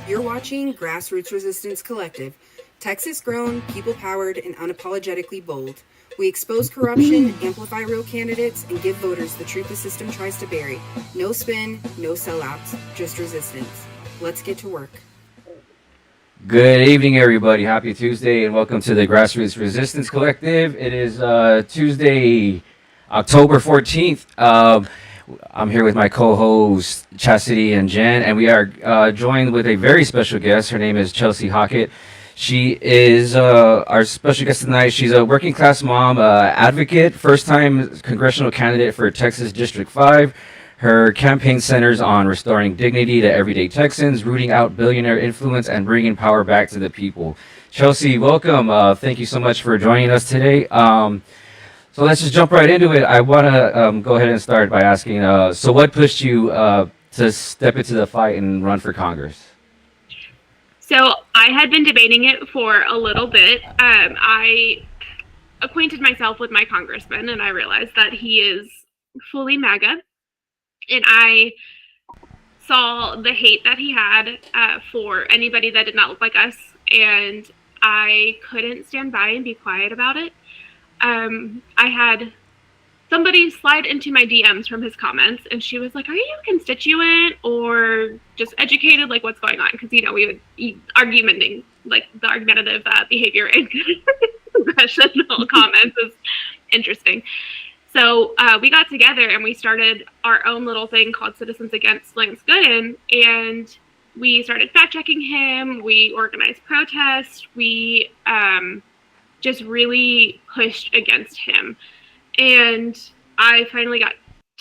You're watching Grassroots Resistance Collective, Texas grown, people powered, and unapologetically bold. We expose corruption, amplify real candidates, and give voters the truth the system tries to bury. No spin, no sellouts, just resistance. Let's get to work. Good evening, everybody. Happy Tuesday, and welcome to the Grassroots Resistance Collective. It is Tuesday, October 14th. I'm here with my co-hosts, Chastity and Jen, and we are joined with a very special guest. Her name is Chelsey Hockett. She is our special guest tonight. She's a working class mom, advocate, first time congressional candidate for Texas District 5. Her campaign centers on restoring dignity to everyday Texans, rooting out billionaire influence, and bringing power back to the people. Chelsey, welcome. Thank you so much for joining us today. So let's just jump right into it. I want to go ahead and start by asking, so what pushed you to step into the fight and run for Congress? So I had been debating it for a little bit. I acquainted myself with my congressman, and I realized that he is fully MAGA. And I saw the hate that he had for anybody that did not look like us, and I couldn't stand by and be quiet about it. I had somebody slide into my DMs from his comments, and she was like, "Are you a constituent or just educated? Like, what's going on?" Because we would argumenting, like the argumentative behavior and congressional comments is interesting. So we got together and we started our own little thing called Citizens Against Lance Gooden, and we started fact checking him. We organized protests. We just really pushed against him. And I finally got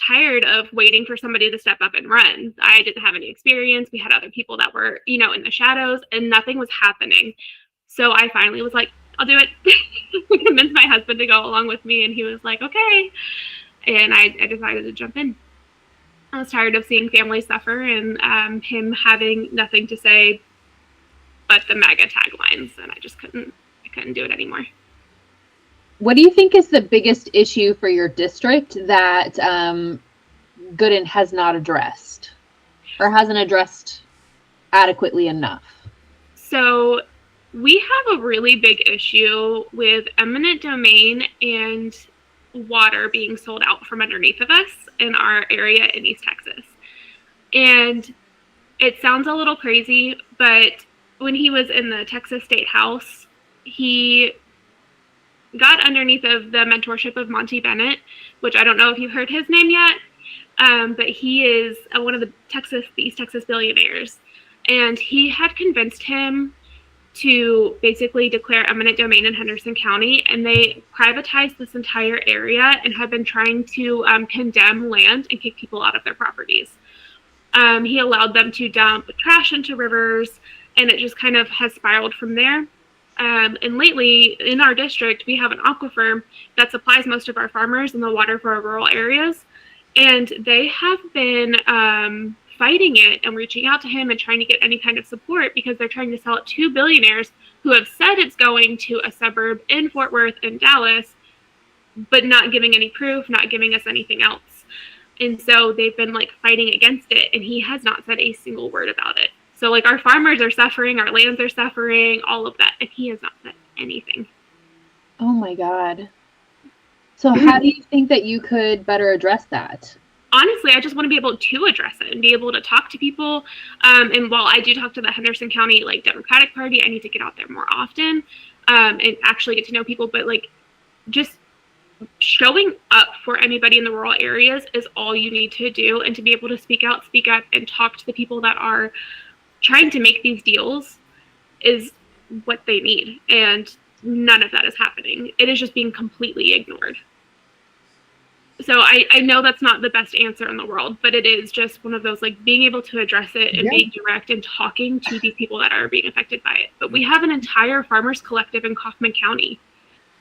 tired of waiting for somebody to step up and run. I didn't have any experience. We had other people that were, in the shadows, and nothing was happening. So I finally was like, I'll do it. I convinced my husband to go along with me, and he was like, okay. And I decided to jump in. I was tired of seeing families suffer and him having nothing to say but the MAGA taglines, and I just couldn't do it anymore. What do you think is the biggest issue for your district that Gooden has not addressed or hasn't addressed adequately enough? So we have a really big issue with eminent domain and water being sold out from underneath of us in our area in East Texas. And it sounds a little crazy, but when he was in the Texas State House, he got underneath of the mentorship of Monty Bennett, which I don't know if you've heard his name yet, but he is one of the East Texas billionaires. And he had convinced him to basically declare eminent domain in Henderson County, and they privatized this entire area and have been trying to condemn land and kick people out of their properties. He allowed them to dump trash into rivers, and it just kind of has spiraled from there. And lately, in our district, we have an aquifer that supplies most of our farmers and the water for our rural areas, and they have been fighting it and reaching out to him and trying to get any kind of support because they're trying to sell it to billionaires who have said it's going to a suburb in Fort Worth and Dallas, but not giving any proof, not giving us anything else. And so they've been fighting against it, and he has not said a single word about it. So our farmers are suffering, our lands are suffering, all of that, and he has not said anything. Oh my God. So how do you think that you could better address that? Honestly, I just want to be able to address it and be able to talk to people. And while I do talk to the Henderson County Democratic Party, I need to get out there more often and actually get to know people. But just showing up for anybody in the rural areas is all you need to do. And to be able to speak up, and talk to the people that are trying to make these deals is what they need. And none of that is happening. It is just being completely ignored. So I know that's not the best answer in the world, but it is just one of those being able to address it and being direct and talking to these people that are being affected by it. But we have an entire farmers collective in Kaufman County.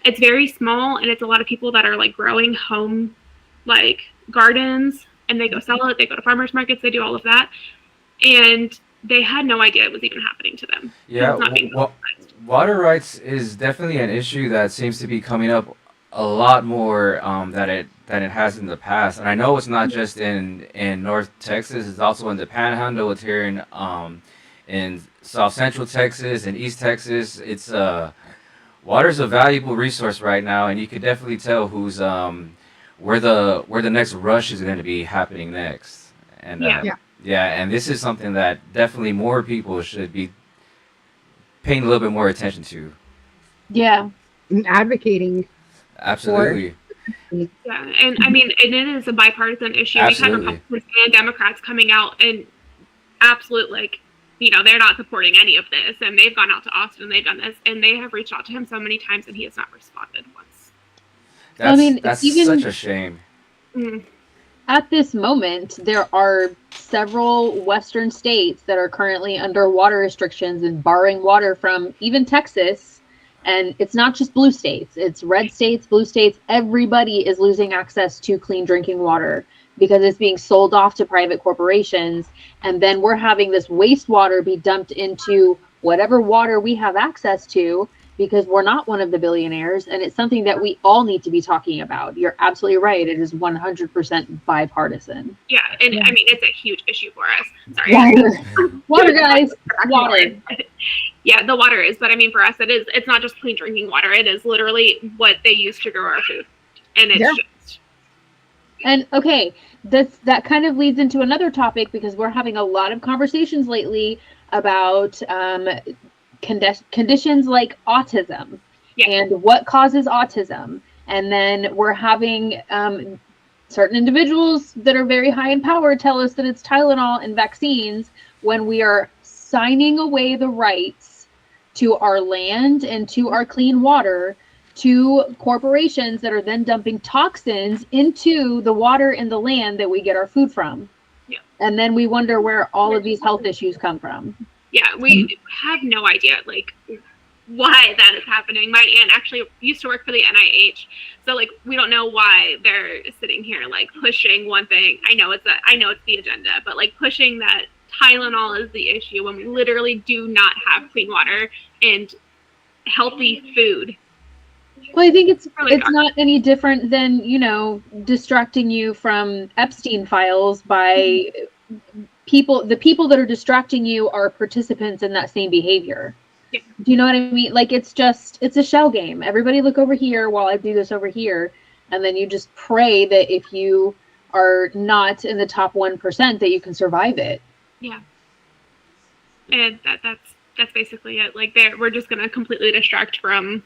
It's very small, and it's a lot of people that are growing home gardens, and they go sell it. They go to farmers markets. They do all of that, and they had no idea it was even happening to them. Yeah, water rights is definitely an issue that seems to be coming up a lot more than it has in the past. And I know it's not just in North Texas; it's also in the Panhandle. It's here in South Central Texas and East Texas. It's water's a valuable resource right now, and you can definitely tell who's where the next rush is going to be happening next. And yeah, and this is something that definitely more people should be paying a little bit more attention to. Yeah. And advocating. Absolutely. Yeah, and I mean, and it is a bipartisan issue. Absolutely. We've had Republicans and Democrats coming out and absolute, like, you know, they're not supporting any of this, and they've gone out to Austin, they've done this, and they have reached out to him so many times, and he has not responded once. That's even such a shame. at this moment, there are several Western states that are currently under water restrictions and barring water from even Texas. And it's not just blue states, it's red states, blue states. Everybody is losing access to clean drinking water because it's being sold off to private corporations. And then we're having this wastewater be dumped into whatever water we have access to because we're not one of the billionaires. And it's something that we all need to be talking about. You're absolutely right. It is 100% bipartisan. Yeah, and I mean, it's a huge issue for us. Sorry. Water, guys. Water. Yeah, the water is, but I mean, for us, it's not just clean drinking water. It is literally what they use to grow our food. And it's just. And okay, that kind of leads into another topic because we're having a lot of conversations lately about conditions like autism and what causes autism. And then we're having certain individuals that are very high in power tell us that it's Tylenol and vaccines when we are signing away the rights to our land and to our clean water to corporations that are then dumping toxins into the water and the land that we get our food from. Yeah. And then we wonder where all of these health issues come from. Yeah, we have no idea, like, why that is happening. My aunt actually used to work for the NIH, so, like, we don't know why they're sitting here, like, pushing one thing. I know it's the agenda, but, like, pushing that Tylenol is the issue when we literally do not have clean water and healthy food. Well, I think it's not any different than, you know, distracting you from Epstein files by the people that are distracting you are participants in that same behavior. Yeah. Do you know what I mean? Like, it's a shell game. Everybody look over here while I do this over here. And then you just pray that if you are not in the top 1%, that you can survive it. Yeah. And that's basically it. Like, we're just going to completely distract from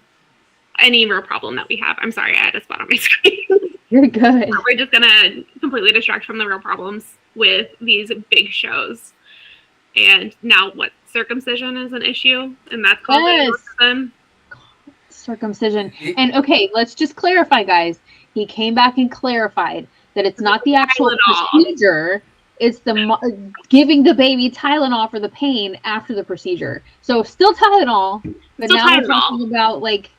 any real problem that we have. I'm sorry, I had a spot on my screen. You're good. We're just going to completely distract from the real problems with these big shows. And now what? Circumcision is an issue, and that's called autism. Circumcision. And okay, let's just clarify, guys. He came back and clarified that it's not the actual procedure. It's the giving the baby Tylenol for the pain after the procedure. So still Tylenol, but now we're talking about like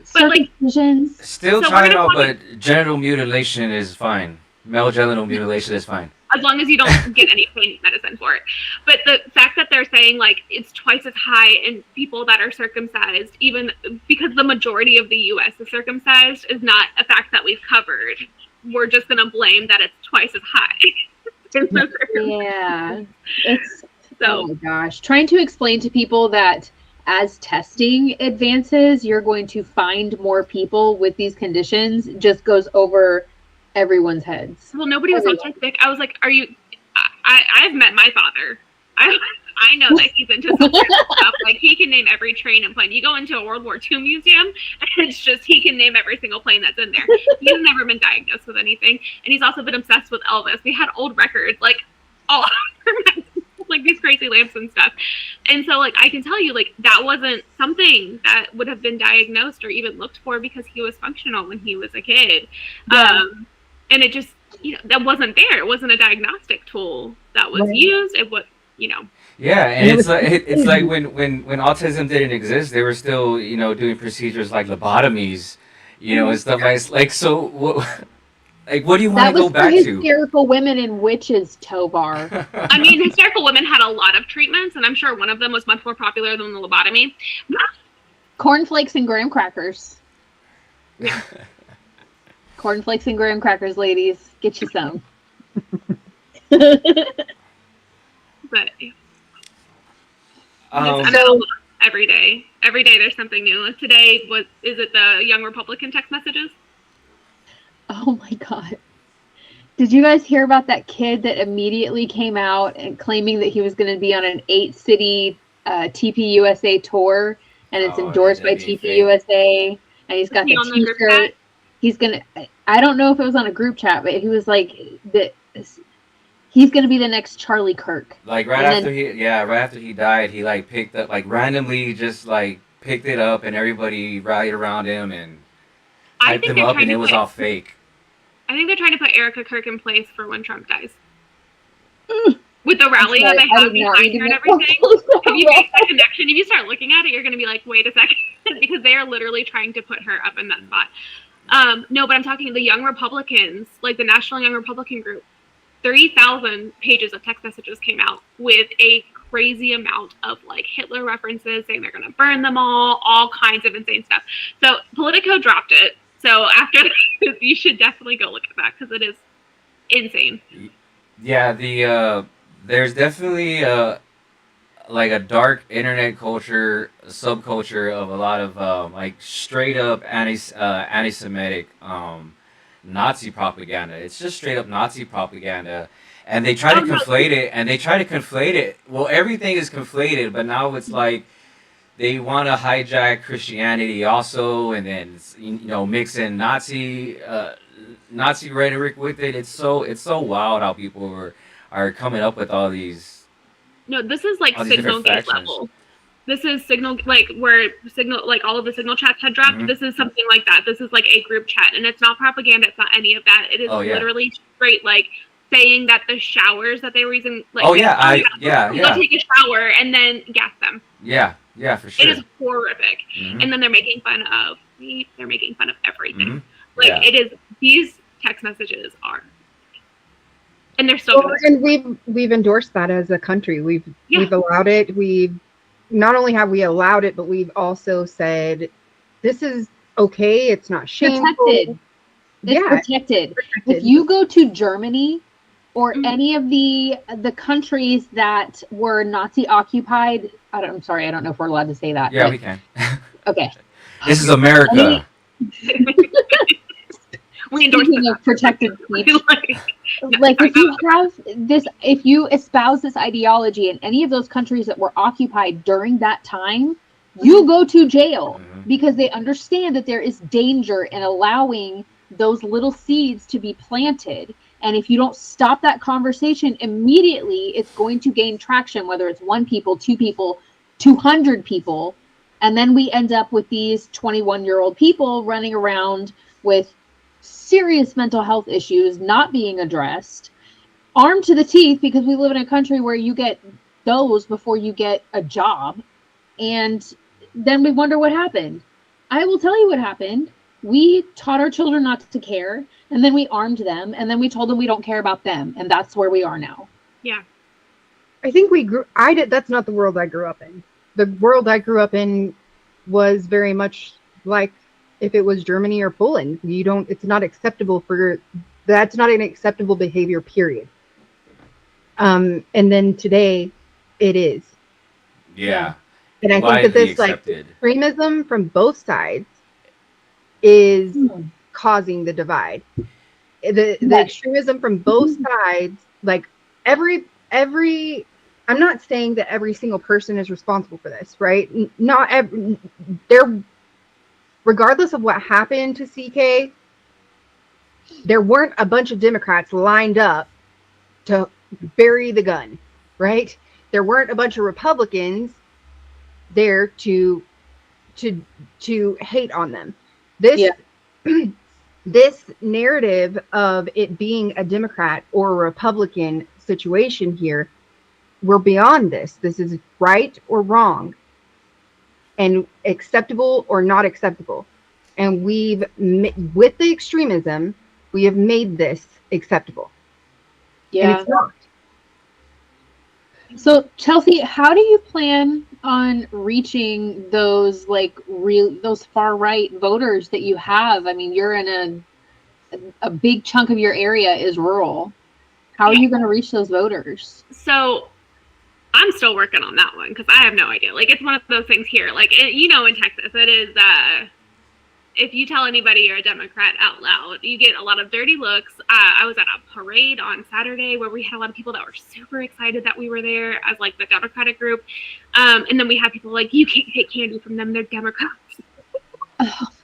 circumcisions. Still Tylenol, but genital mutilation is fine. Male genital mutilation is fine. As long as you don't get any pain medicine for it. But the fact that they're saying, like, it's twice as high in people that are circumcised, even because the majority of the U.S. is circumcised, is not a fact that we've covered. We're just going to blame that it's twice as high. Yeah. Oh my gosh. Trying to explain to people that as testing advances, you're going to find more people with these conditions just goes over everyone's heads. Well, nobody was autistic. I was like, are you... I've met my father. I know that he's into some weird stuff. Like, he can name every train and plane. You go into a World War II museum, and it's just, he can name every single plane that's in there. He's never been diagnosed with anything. And he's also been obsessed with Elvis. We had old records, like, all like these crazy lamps and stuff. And so, like, I can tell you, like, that wasn't something that would have been diagnosed or even looked for because he was functional when he was a kid. Yeah. And it just, you know, that wasn't there. It wasn't a diagnostic tool that was used. It was, you know. Yeah, and it's like when autism didn't exist, they were still, you know, doing procedures like lobotomies, you know, and stuff like so. What do you want to go back to? That was for hysterical women and witches, Tovar. I mean, hysterical women had a lot of treatments, and I'm sure one of them was much more popular than the lobotomy. Cornflakes and graham crackers. Yeah. Cornflakes and graham crackers, ladies. Get you some. But Um, I'm so every day. Every day there's something new. Today is it the Young Republican text messages? Oh my God. Did you guys hear about that kid that immediately came out and claiming that he was going to be on an 8-city TPUSA tour, and it's endorsed by TPUSA, and he's got the T-shirt. He's gonna. I don't know if it was on a group chat, but he was like that. He's gonna be the next Charlie Kirk. Like right after he died, he like picked up, like randomly just like picked it up, and everybody rallied around him and hyped him up, and it was all fake. I think they're trying to put Erica Kirk in place for when Trump dies. With the rally that they have behind her and everything. If you make that connection, if you start looking at it, you're going to be like, wait a second, because they are literally trying to put her up in that spot. No, but I'm talking the Young Republicans, like the National Young Republican Group. 30,000 pages of text messages came out with a crazy amount of like Hitler references, saying they're going to burn them all kinds of insane stuff. So Politico dropped it. So after this, you should definitely go look at that because it is insane. Yeah, there's definitely like a dark internet culture, subculture of a lot of like straight up anti-Semitic Nazi propaganda. It's just straight up Nazi propaganda, and they try to conflate it. Well, everything is conflated, but now it's like they want to hijack Christianity also, and then mix in Nazi rhetoric with it. It's so wild how people are coming up with all these. No, this is like Signal Gate level. This is Signal, like where Signal, like all of the Signal chats had dropped. Mm-hmm. This is something like that. This is like a group chat, and it's not propaganda. It's not any of that. It is literally straight like saying that the showers that they were using. Like, they'll take a shower and then gas them. Yeah, for sure. It is horrific, and then they're making fun of me. They're making fun of everything. It is. These text messages are. And they're so good. And we've endorsed that as a country. We've allowed it. We've not only have we allowed it, but we've also said this is okay. It's not shameful. Protected. It's protected. If you go to Germany or any of the countries that were Nazi occupied, I'm sorry, I don't know if we're allowed to say that. Yeah, we can. Okay. This is America. We endorse of protected speech. Like if you have this, if you espouse this ideology in any of those countries that were occupied during that time, you go to jail because they understand that there is danger in allowing those little seeds to be planted. And if you don't stop that conversation immediately, it's going to gain traction, whether it's 1 people, 2 people, 200 people. And then we end up with these 21-year-old people running around with serious mental health issues not being addressed, armed to the teeth because we live in a country where you get those before you get a job. And then we wonder what happened. I will tell you what happened. We taught our children not to care, and then we armed them, and then we told them we don't care about them, and that's where we are now. Yeah. I think that's not the world I grew up in. The world I grew up in was very much like if it was Germany or Poland. It's not acceptable that's not an acceptable behavior, period. And then today it is. Yeah. And I think that this extremism from both sides is causing the divide. The extremism from both sides, like every I'm not saying that every single person is responsible for this, right? Regardless of what happened to CK, there weren't a bunch of Democrats lined up to bury the gun, right? There weren't a bunch of Republicans there to hate on them. This narrative of it being a Democrat or a Republican situation here, we're beyond this. This is right or wrong, and acceptable or not acceptable. And with the extremism, we have made this acceptable. Yeah. And it's not. So Chelsey, how do you plan on reaching those those far right voters that you have? I mean, you're in a big chunk of your area is rural. How are you going to reach those voters? So I'm still working on that one because I have no idea. Like, it's one of those things here. Like, in Texas, it is, if you tell anybody you're a Democrat out loud, you get a lot of dirty looks. I was at a parade on Saturday where we had a lot of people that were super excited that we were there as, like, the Democratic group. And then we had people like, you can't take candy from them. They're Democrats.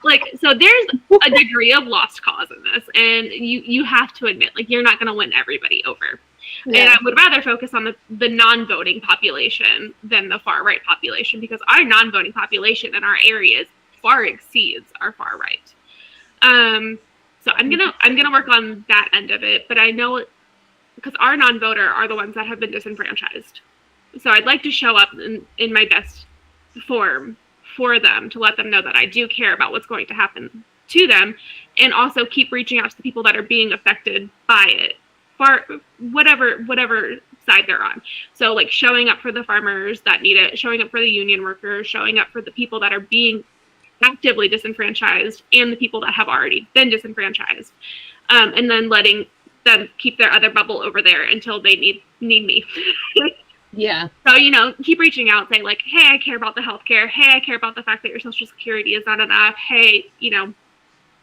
Like, so there's a degree of lost cause in this. And you have to admit, like, you're not going to win everybody over. Yeah. And I would rather focus on the non-voting population than the far-right population, because our non-voting population in our areas far exceeds our far right. So I'm gonna work on that end of it, but I know because our non-voter are the ones that have been disenfranchised. So I'd like to show up in my best form for them to let them know that I do care about what's going to happen to them, and also keep reaching out to the people that are being affected by it, whatever side they're on. So, like, showing up for the farmers that need it, showing up for the union workers, showing up for the people that are being actively disenfranchised, and the people that have already been disenfranchised, and then letting them keep their other bubble over there until they need me. Yeah. So, keep reaching out, say, like, hey, I care about the healthcare. Hey, I care about the fact that your Social Security is not enough. Hey,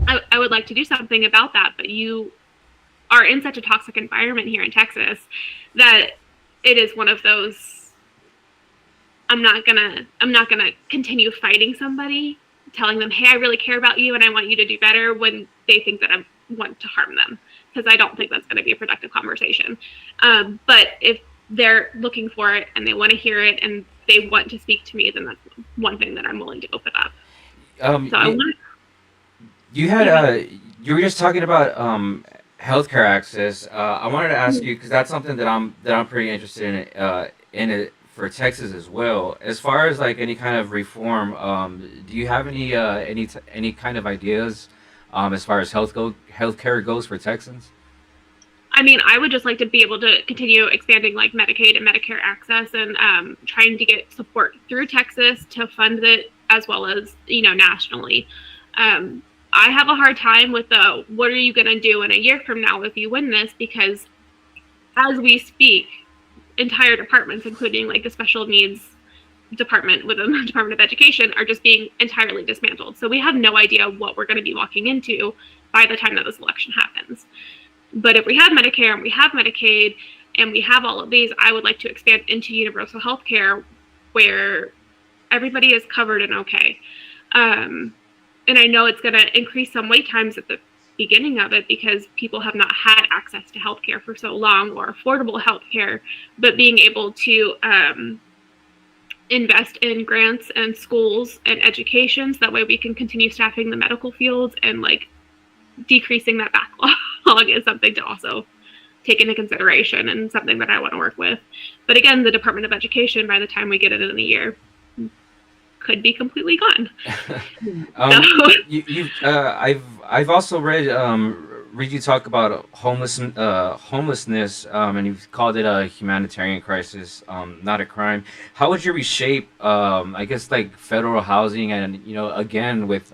I would like to do something about that, but you are in such a toxic environment here in Texas that it is one of those, I'm not gonna continue fighting somebody, telling them, hey, I really care about you and I want you to do better, when they think that I want to harm them, because I don't think that's going to be a productive conversation. But if they're looking for it and they want to hear it and they want to speak to me, then that's one thing that I'm willing to open up. You were just talking about healthcare access. I wanted to ask you, because that's something that I'm pretty interested in it for Texas as well. As far as, like, any kind of reform, do you have any kind of ideas as far as healthcare goes for Texans? I mean, I would just like to be able to continue expanding, like, Medicaid and Medicare access, and trying to get support through Texas to fund it, as well as, nationally. I have a hard time with what are you going to do in a year from now if you win this, because as we speak, entire departments, including, like, the special needs department within the Department of Education, are just being entirely dismantled. So we have no idea what we're going to be walking into by the time that this election happens. But if we have Medicare and we have Medicaid and we have all of these, I would like to expand into universal health care where everybody is covered and okay. And I know it's going to increase some wait times at the beginning of it, because people have not had access to healthcare for so long, or affordable healthcare, but being able to invest in grants and schools and education, so that way we can continue staffing the medical fields, and, like, decreasing that backlog is something to also take into consideration, and something that I want to work with. But again, the Department of Education, by the time we get it in a year, could be completely gone. I've also read you talk about homelessness, and you've called it a humanitarian crisis, not a crime. How would you reshape, I guess, like, federal housing, and again with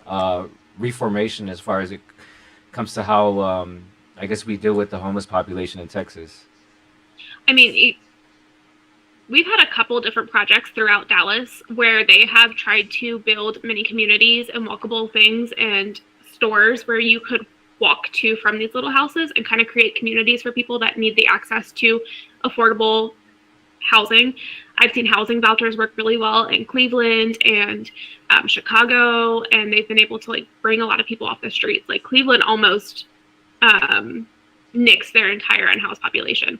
reformation, as far as it comes to how I guess we deal with the homeless population in Texas? I mean, we've had a couple different projects throughout Dallas where they have tried to build mini communities and walkable things and stores where you could walk to from these little houses, and kind of create communities for people that need the access to affordable housing. I've seen housing vouchers work really well in Cleveland and Chicago, and they've been able to, like, bring a lot of people off the streets. Like, Cleveland almost nixed their entire unhoused population.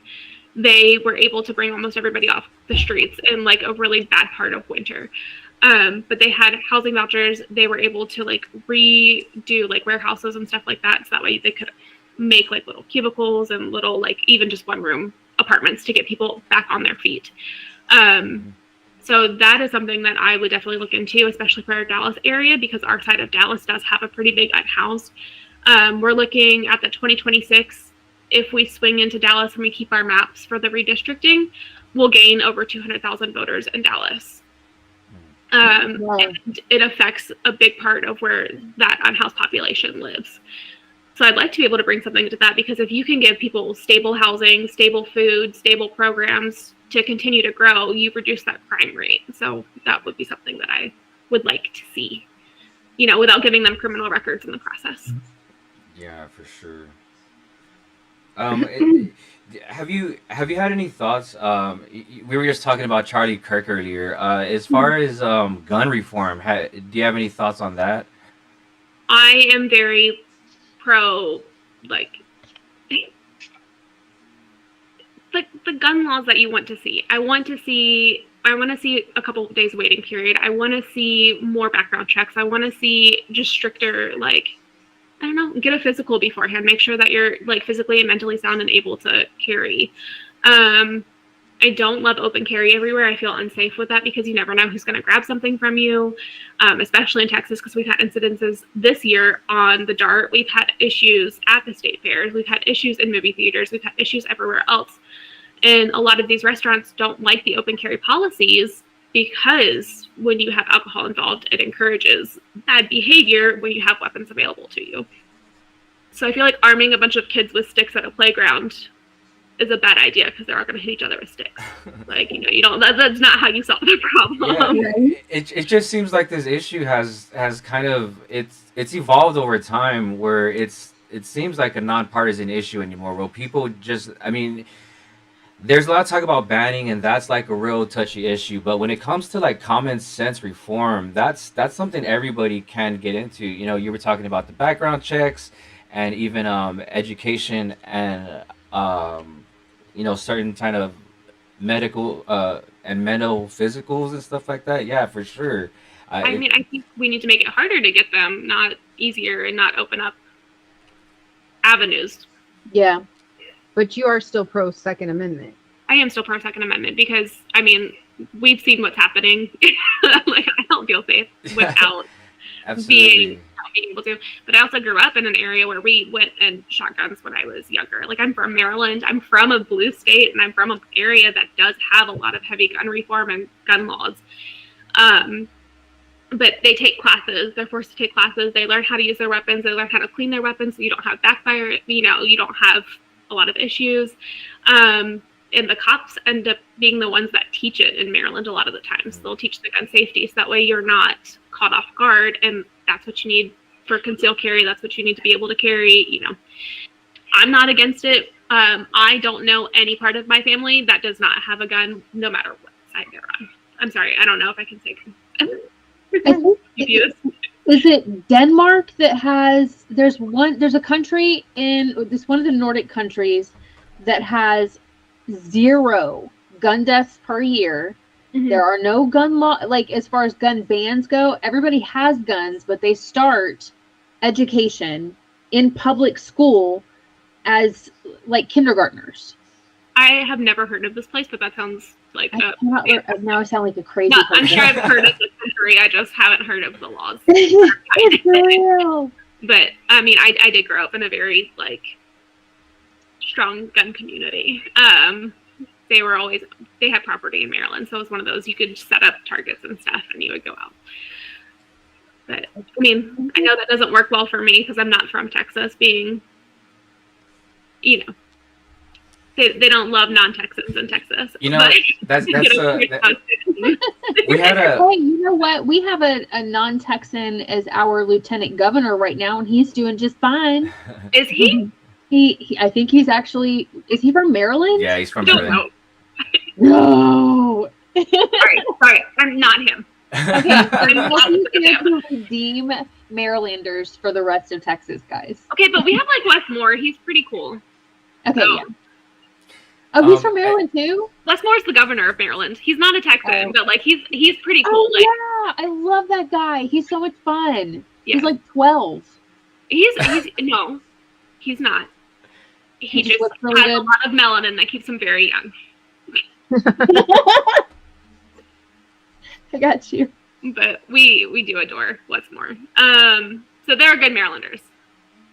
They were able to bring almost everybody off the streets in, like, a really bad part of winter. But they had housing vouchers. They were able to, like, redo, like, warehouses and stuff like that, so that way they could make, like, little cubicles and little, like, even just one room apartments to get people back on their feet. So that is something that I would definitely look into, especially for our Dallas area, because our side of Dallas does have a pretty big unhoused. We're looking at the 2026. If we swing into Dallas and we keep our maps for the redistricting, we'll gain over 200,000 voters in Dallas. And it affects a big part of where that unhoused population lives. So I'd like to be able to bring something to that, because if you can give people stable housing, stable food, stable programs, to continue to grow, you reduce that crime rate. So that would be something that I would like to see, without giving them criminal records in the process. Yeah, for sure. Have you had any thoughts? We were just talking about Charlie Kirk earlier. As far as gun reform, do you have any thoughts on that? I am very pro, like the gun laws that you want to see. I want to see a couple of days waiting period. I want to see more background checks. I want to see just stricter, like, I don't know, get a physical beforehand. Make sure that you're like physically and mentally sound and able to carry. I don't love open carry everywhere. I feel unsafe with that because you never know who's going to grab something from you, especially in Texas, because we've had incidences this year on the DART. We've had issues at the state fairs. We've had issues in movie theaters. We've had issues everywhere else. And a lot of these restaurants don't like the open carry policies because when you have alcohol involved, it encourages bad behavior when you have weapons available to you. So I feel like arming a bunch of kids with sticks at a playground is a bad idea because they're all going to hit each other with sticks. Like, you don't, that's not how you solve the problem. Yeah, it just seems like this issue has kind of, it's evolved over time where it seems like a nonpartisan issue anymore, where people just, I mean, there's a lot of talk about banning, and that's like a real touchy issue. But when it comes to like common sense reform, that's something everybody can get into. You were talking about the background checks and even education and certain kind of medical and mental physicals and stuff like that. Yeah, for sure. I think we need to make it harder to get them, not easier, and not open up avenues. Yeah. But you are still pro Second Amendment. I am still pro Second Amendment because, I mean, we've seen what's happening. Like, I don't feel safe without being able to. But I also grew up in an area where we went and shot guns when I was younger. Like, I'm from Maryland. I'm from a blue state, and I'm from an area that does have a lot of heavy gun reform and gun laws. But they take classes. They're forced to take classes. They learn how to use their weapons. They learn how to clean their weapons so you don't have backfire. You don't have a lot of issues. And the cops end up being the ones that teach it in Maryland a lot of the times. They'll teach the gun safety so that way you're not caught off guard, and that's what you need for concealed carry. That's what you need to be able to carry. I'm not against it. I don't know any part of my family that does not have a gun, no matter what side they're on. I'm sorry, I don't know if I can say Is it Denmark that has, there's a country in this, one of the Nordic countries that has 0 gun deaths per year. Mm-hmm. There are no gun law, like as far as gun bans go, everybody has guns, but they start education in public school as like kindergartners. I have never heard of this place, but that sounds like now I sound like a crazy person. I'm sure I've heard of the country. I just haven't heard of the laws. It's real. But I mean, I did grow up in a very like strong gun community. They had property in Maryland, so it was one of those you could set up targets and stuff, and you would go out. But I mean, I know that doesn't work well for me because I'm not from Texas. Being, they don't love non-Texans in Texas. We had Hey, you know what? We have a non-Texan as our lieutenant governor right now, and he's doing just fine. Is he? He I think he's actually. Is he from Maryland? Yeah, he's from Maryland. No. Sorry, I'm not him. Okay, I'm looking to redeem Marylanders for the rest of Texas, guys. Okay, but we have like Wes Moore. He's pretty cool. Okay, yeah. Oh, he's from Maryland too? Wes Moore's the governor of Maryland. He's not a Texan, but like he's pretty cool. Oh, yeah, I love that guy. He's so much fun. Yeah. He's like 12. He's no, he's not. He just really has a lot of melanin that keeps him very young. I got you. But we do adore Wes Moore. So they're good Marylanders.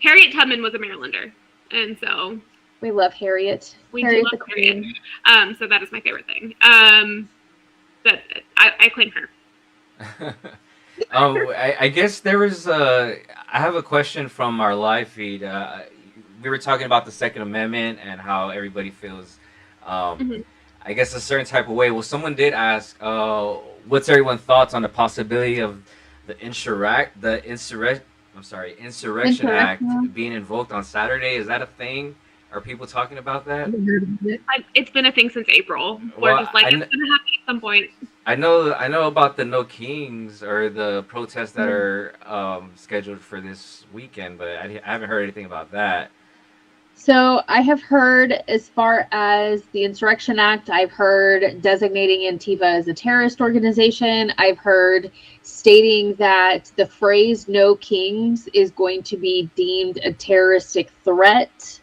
Harriet Tubman was a Marylander, and so we love Harriet. We do love Harriet. So that is my favorite thing. But I claim her. I guess there was I have a question from our live feed. We were talking about the Second Amendment and how everybody feels. I guess, a certain type of way. Well, someone did ask, what's everyone's thoughts on the possibility of the Insurrection Act Insurrection. being invoked on Saturday? Is that a thing? Are people talking about that? It's been a thing since April. Well, We're just like, it's going to happen at some point. I know about the No Kings or the protests that are scheduled for this weekend, but I haven't heard anything about that. So I have heard, as far as the Insurrection Act, I've heard designating Antifa as a terrorist organization. I've heard stating that the phrase "No Kings" is going to be deemed a terroristic threat.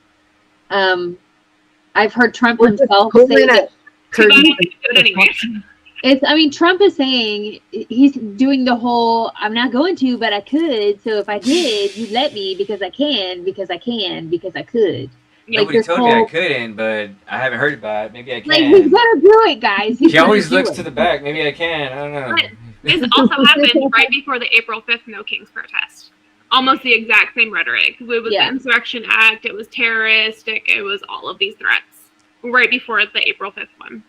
I've heard Trump himself say that. Too bad he didn't do it anyways. Trump is saying he's doing the whole, I'm not going to, but I could. So if I did, you let me because I can, because I can, because I could. Nobody told me I couldn't, but I haven't heard about it. Maybe I can. Like, he's gonna do it, guys. She always looks to the back. Maybe I can. I don't know. But this also happened right before the April 5th No Kings protest. Almost the exact same rhetoric. It was the Insurrection Act. It was terroristic. It was all of these threats right before the April 5th one.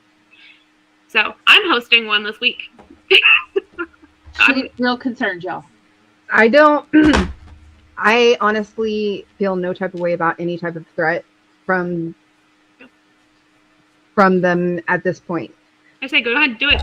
So I'm hosting one this week. I'm real concerned, y'all. I don't. I honestly feel no type of way about any type of threat from them at this point. I say, go ahead and do it.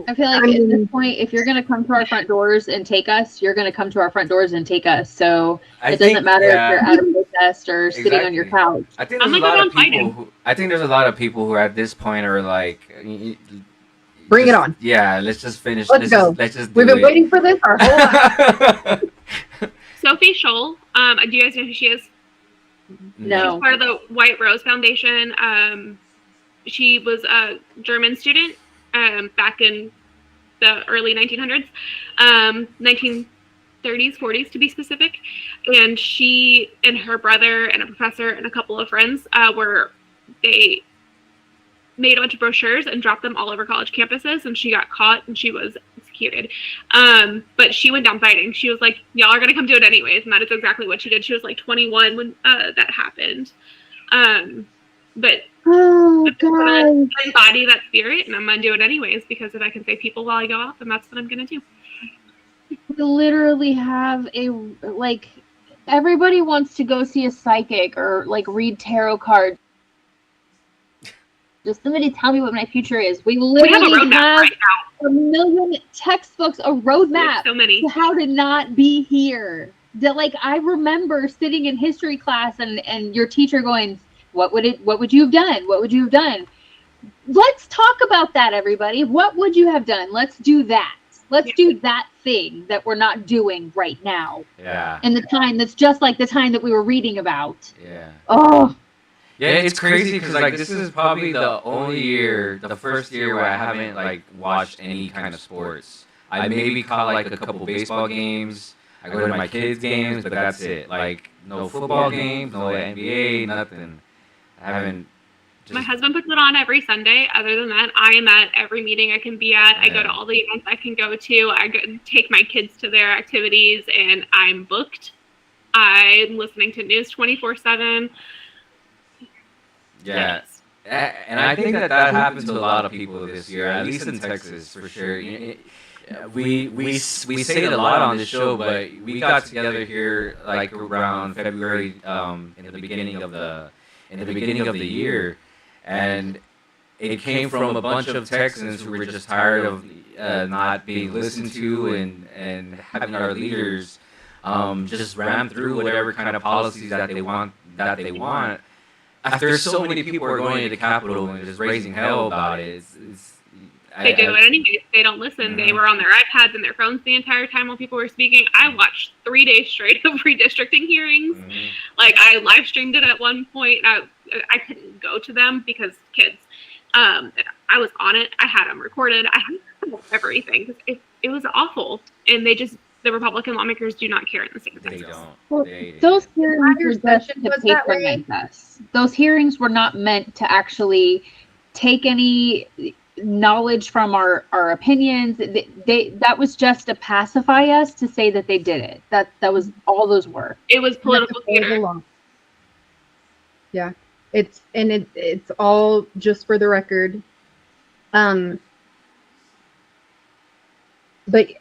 I feel like at this point, if you're going to come to our front doors and take us, you're going to come to our front doors and take us. So it doesn't matter if you're at a protest or sitting on your couch. I think there's a lot of people. I think there's a lot of people who at this point are like, bring it on. Yeah, let's just finish. Let's go. Let's just. We've been waiting for this our whole life. Sophie Scholl. Do you guys know who she is? No. She's part of the White Rose Foundation. She was a German student back in the early 1900s, 1930s, 40s to be specific. And she and her brother and a professor and a couple of friends they made a bunch of brochures and dropped them all over college campuses, and she got caught and she was executed. But she went down fighting. She was like, y'all are going to come do it anyways. And that is exactly what she did. She was like 21 when that happened. But I'm going to embody that spirit, and I'm going to do it anyways, because if I can save people while I go out, then that's what I'm going to do. We literally have everybody wants to go see a psychic or read tarot cards. Just somebody tell me what my future is. We literally have a roadmap right now. A million textbooks, a roadmap so many. to how to not be here. I remember sitting in history class and your teacher going, what would you have done? What would you have done? Let's talk about that, everybody. What would you have done? Let's do that. Let's do that thing that we're not doing right now. Yeah. In the time that's just like the time that we were reading about. Yeah. Oh. Yeah, it's crazy because this is probably the first year where I haven't watched any kind of sports. I maybe caught a couple baseball games. I go to my kids' games, but that's it. No football games, no NBA, nothing. I haven't. My husband puts it on every Sunday. Other than that, I am at every meeting I can be at. Yeah. I go to all the events I can go to. I take my kids to their activities, and I'm booked. I'm listening to news 24/7. Yeah, and I think that happens to a lot of people this year, at least in Texas, for sure. We say it a lot on this show, but we got together here around February, in the beginning of the year, and it came from a bunch of Texans who were just tired of not being listened to and having our leaders just ram through whatever kind of policies that they want. After so many people are going to the Capitol and just raising hell about it, they do it anyways. They don't listen. Mm-hmm. They were on their iPads and their phones the entire time while people were speaking. I watched 3 days straight of redistricting hearings. Mm-hmm. I live streamed it at one point. I couldn't go to them because kids. I was on it. I had them recorded. I had everything. It was awful, and the Republican lawmakers do not care in the state of Texas. They don't. Well, those hearings were just to patronize us. Those hearings were not meant to actually take any knowledge from our opinions. That was just to pacify us, to say that they did it. That was all those were. It was political theater. Yeah. It's all just for the record. But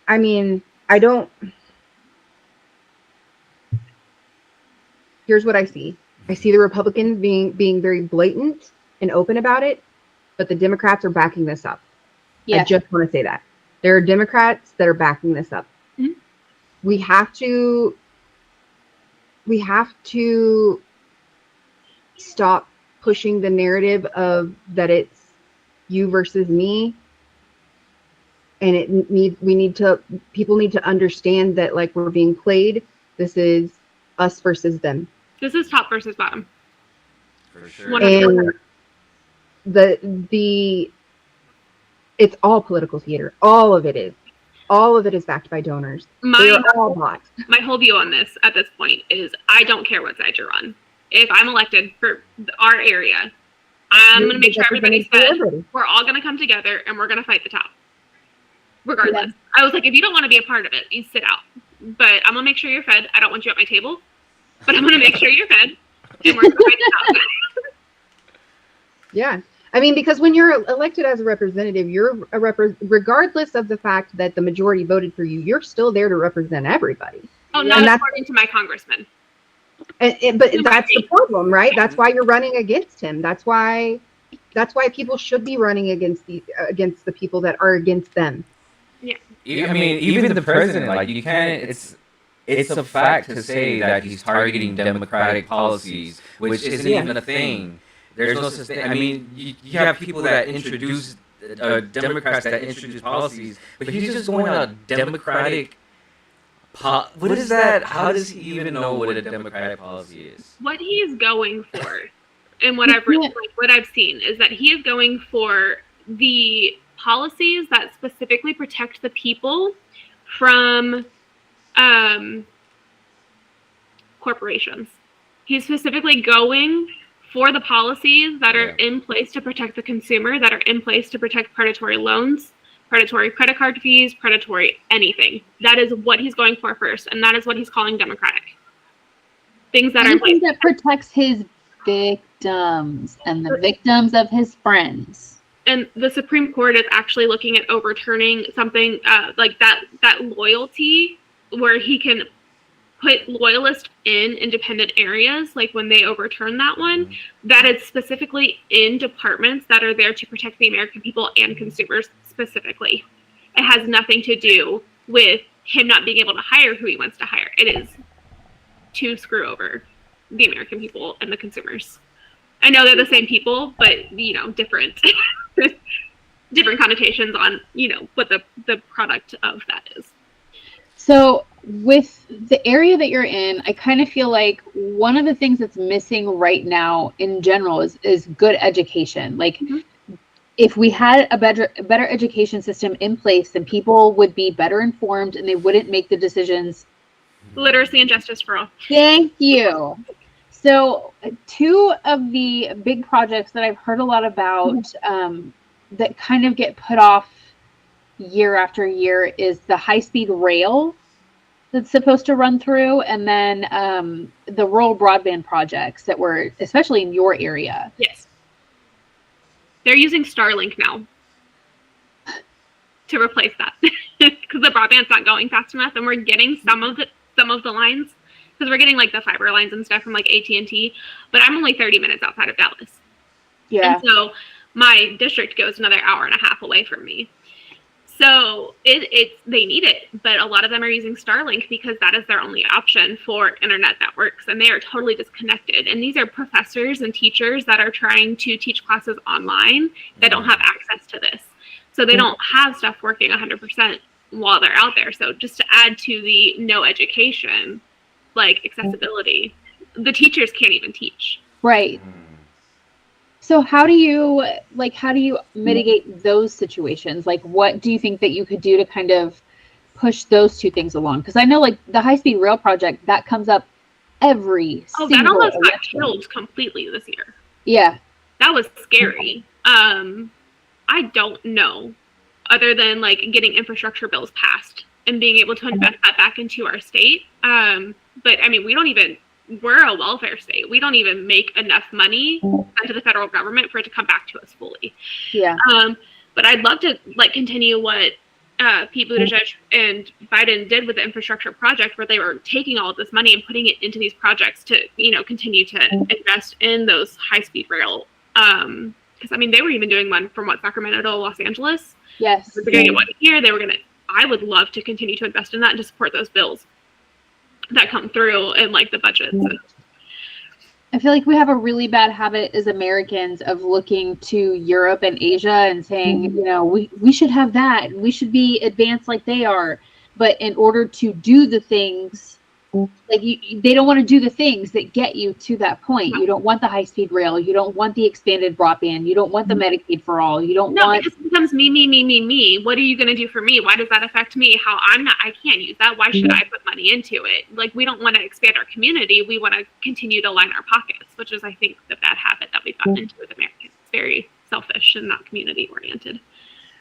I mean, I don't. Here's what I see. I see the Republicans being very blatant and open about it, but the Democrats are backing this up. Yeah. I just want to say that. There are Democrats that are backing this up. Mm-hmm. We have to stop pushing the narrative of that it's you versus me. And people need to understand that, like, we're being played. This is us versus them. This is top versus bottom. For sure. 100%. And it's all political theater. All of it is backed by donors. They're all bought. My whole view on this at this point is I don't care what side you're on. If I'm elected for our area, I'm going to make sure everybody's fed. We're all going to come together and we're going to fight the top. Regardless. Yeah. I was like, if you don't want to be a part of it, you sit out. But I'm going to make sure you're fed. I don't want you at my table, but I'm going to make sure you're fed. And we're going to fight the top. Yeah. I mean, because when you're elected as a representative, regardless of the fact that the majority voted for you, you're still there to represent everybody. Oh, not according to my congressman. But that's the problem, right? That's why you're running against him. That's why people should be running against the people that are against them. Yeah. I mean, even the president, like, you can't. It's a fact to say that he's targeting democratic policies, which isn't even a thing. There's no such thing. I mean, you have people that introduce Democrats that introduce policies, but he's just going on a democratic. What is that? How does he even know what a democratic policy is? What he is going for, and what I've seen is that he is going for the policies that specifically protect the people from corporations. He's specifically going for the policies that are in place to protect the consumer, that are in place to protect predatory loans, predatory credit card fees, predatory anything. That is what he's going for first, and that is what he's calling democratic. Things that are in place. That protects his victims and the victims of his friends. And the Supreme Court is actually looking at overturning something like that loyalty, where he can put loyalists in independent areas, like when they overturn that one, that is specifically in departments that are there to protect the American people and consumers specifically. It has nothing to do with him not being able to hire who he wants to hire. It is to screw over the American people and the consumers. I know they're the same people, but, different different connotations on, what the product of that is. So with the area that you're in, I kind of feel like one of the things that's missing right now in general is good education. Like, if we had a better education system in place, then people would be better informed and they wouldn't make the decisions. Literacy and justice for all. Thank you. So two of the big projects that I've heard a lot about that kind of get put off year after year is the high-speed rail that's supposed to run through, and then the rural broadband projects that were especially in your area. Yes. They're using Starlink now to replace that because the broadband's not going fast enough, and we're getting some of the lines, because we're getting like the fiber lines and stuff from like AT&T, but I'm only 30 minutes outside of Dallas. Yeah. And so my district goes another hour and a half away from me. So they need it, but a lot of them are using Starlink because that is their only option for internet that works, and they are totally disconnected. And these are professors and teachers that are trying to teach classes online that don't have access to this. So they don't have stuff working 100% while they're out there. So just to add to the no education, like accessibility, the teachers can't even teach. Right. So how do you mitigate those situations? Like, what do you think that you could do to kind of push those two things along? Because I know, like, the high-speed rail project, that comes up every single that almost got election. killed completely this year. Yeah. That was scary. I don't know, other than like getting infrastructure bills passed and being able to invest that back into our state. But I mean, we don't even we're a welfare state. We don't even make enough money into the federal government for it to come back to us fully. Yeah. But I'd love to like continue what Pete Buttigieg and Biden did with the infrastructure project, where they were taking all of this money and putting it into these projects to, you know, continue to invest in those high-speed rail. Because I mean, they were even doing one from Sacramento to Los Angeles. Yes. They were doing one here. They were gonna. I would love to continue to invest in that and to support those bills that come through in like the budgets. I feel like we have a really bad habit as Americans of looking to Europe and Asia and saying, you know, we should have that. We should be advanced like they are. But in order to do the things, like they don't want to do the things that get you to that point. You don't want the high-speed rail. You don't want the expanded broadband. You don't want the Medicaid for all. You don't want... because it becomes me. What are you going to do for me? Why does that affect me? I can't use that. Why should I put money into it? Like, we don't want to expand our community. We want to continue to line our pockets, which is, I think, the bad habit that we've gotten into with Americans. It's very selfish and not community-oriented.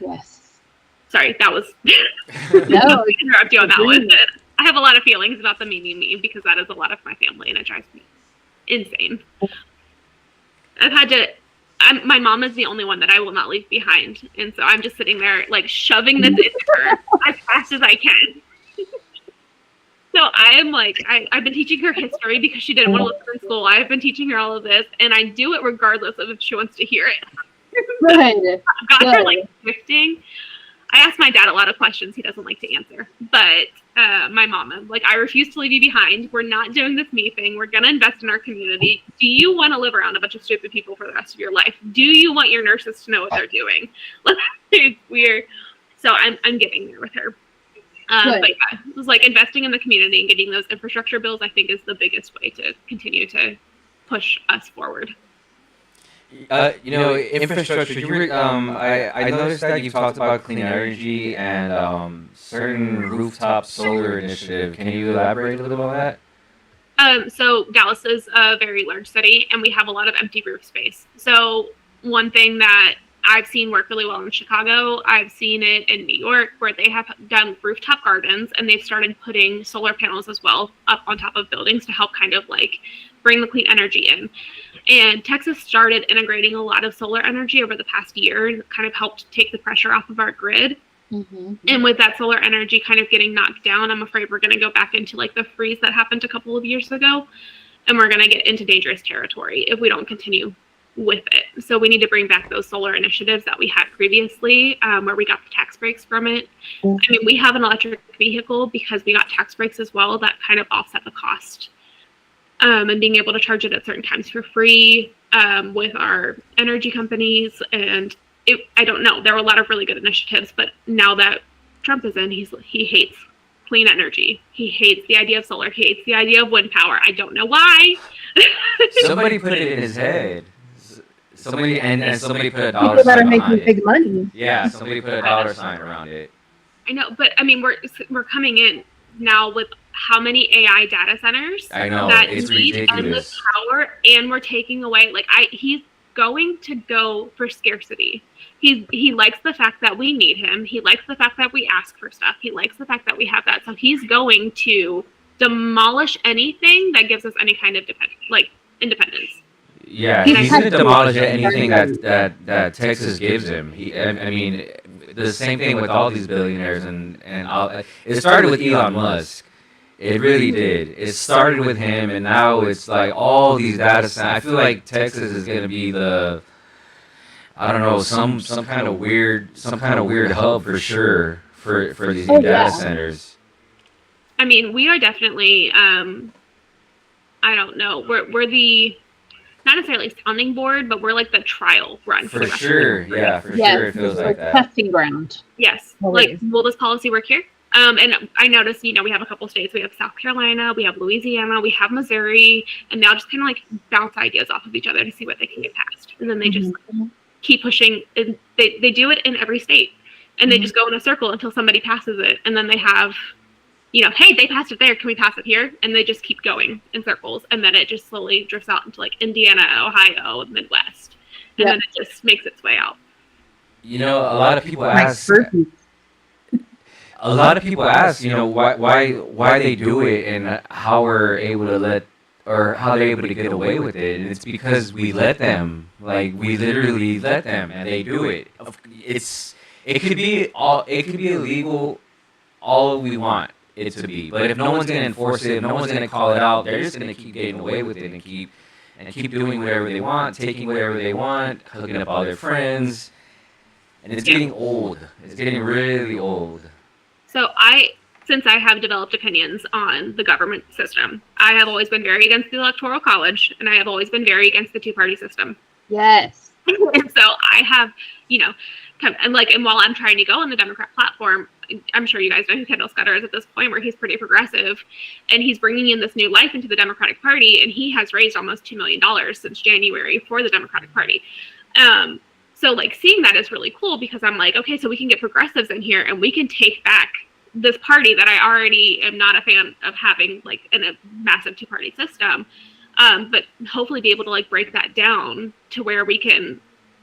Yes. Sorry, that was... No. interrupt you on that one. I have a lot of feelings about the me, because that is a lot of my family, and it drives me insane. I've had to... my mom is the only one that I will not leave behind, and so I'm just sitting there, like, shoving this into her as fast as I can. So I am like, I've been teaching her history because she didn't want to listen in school. I've been teaching her all of this, and I do it regardless of if she wants to hear it. Good. I've got her, like, drifting. I ask my dad a lot of questions he doesn't like to answer, but my mom, I'm like, I refuse to leave you behind. We're not doing this me thing. We're going to invest in our community. Do you want to live around a bunch of stupid people for the rest of your life? Do you want your nurses to know what they're doing? It's weird. So I'm getting there with her. But yeah, it was like investing in the community and getting those infrastructure bills, I think, is the biggest way to continue to push us forward. You know, infrastructure. You were, I noticed that you talked about clean energy and certain rooftop solar initiative. Can you elaborate a little on that? So Dallas is a very large city, and we have a lot of empty roof space. So one thing that I've seen work really well in Chicago, I've seen it in New York, where they have done rooftop gardens, and they've started putting solar panels as well up on top of buildings to help kind of like bring the clean energy in. And Texas started integrating a lot of solar energy over the past year, and kind of helped take the pressure off of our grid. Mm-hmm. And with that solar energy kind of getting knocked down, I'm afraid we're going to go back into like the freeze that happened a couple of years ago, and we're going to get into dangerous territory if we don't continue with it. So we need to bring back those solar initiatives that we had previously, where we got the tax breaks from it. Mm-hmm. I mean, we have an electric vehicle because we got tax breaks as well that kind of offset the cost. And being able to charge it at certain times for free with our energy companies. And I don't know, there were a lot of really good initiatives, but now that Trump is in, he hates clean energy. He hates the idea of solar. He hates the idea of wind power. I don't know why. Somebody put it in his head. Somebody somebody put a dollar People that sign are making behind big it. money. Yeah, somebody put a dollar sign around it. I know, but I mean, we're coming in now with how many AI data centers I know, that it's need ridiculous. endless power, and we're taking away, like, he's going to go for scarcity. He likes the fact that we need him. He likes the fact that we ask for stuff. He likes the fact that we have that. So he's going to demolish anything that gives us any kind of independence. Yeah, he's going to demolish anything that Texas gives him. I mean, the same thing with all these billionaires, and it started with Elon Musk. It really did. It started with him, and now it's like all these data centers. I feel like Texas is going to be I don't know, some kind of weird hub for sure for these new data centers. I mean, we are definitely I don't know. We're the not necessarily sounding board, but we're like the trial run for the rest sure. of the Yeah, for sure. It feels like that. Testing ground. Yes. Like, will this policy work here? And I noticed, we have a couple states. We have South Carolina, we have Louisiana, we have Missouri, and they'll just kind of like bounce ideas off of each other to see what they can get passed. And then they just keep pushing. And they do it in every state, and they just go in a circle until somebody passes it. And then they have, hey, they passed it there. Can we pass it here? And they just keep going in circles. And then it just slowly drifts out into like Indiana, Ohio, and Midwest. And then it just makes its way out. A lot of people ask. A lot of people ask, why they do it and how we're able to let or how they're able to get away with it. And it's because we let them. Like, we literally let them, and they do it. It could be illegal all we want it to be. But if no one's gonna enforce it, if no one's gonna call it out, they're just gonna keep getting away with it and keep doing whatever they want, taking whatever they want, hooking up all their friends. And it's getting old. It's getting really old. So since I have developed opinions on the government system, I have always been very against the Electoral College, and I have always been very against the two-party system. Yes. And so I have, and while I'm trying to go on the Democrat platform, I'm sure you guys know who Kendall Scudder is at this point, where he's pretty progressive, and he's bringing in this new life into the Democratic Party, and he has raised almost $2 million since January for the Democratic Party. So like seeing that is really cool, because I'm like, okay, so we can get progressives in here and we can take back this party that I already am not a fan of having, like, in a massive two-party system, but hopefully be able to like break that down to where we can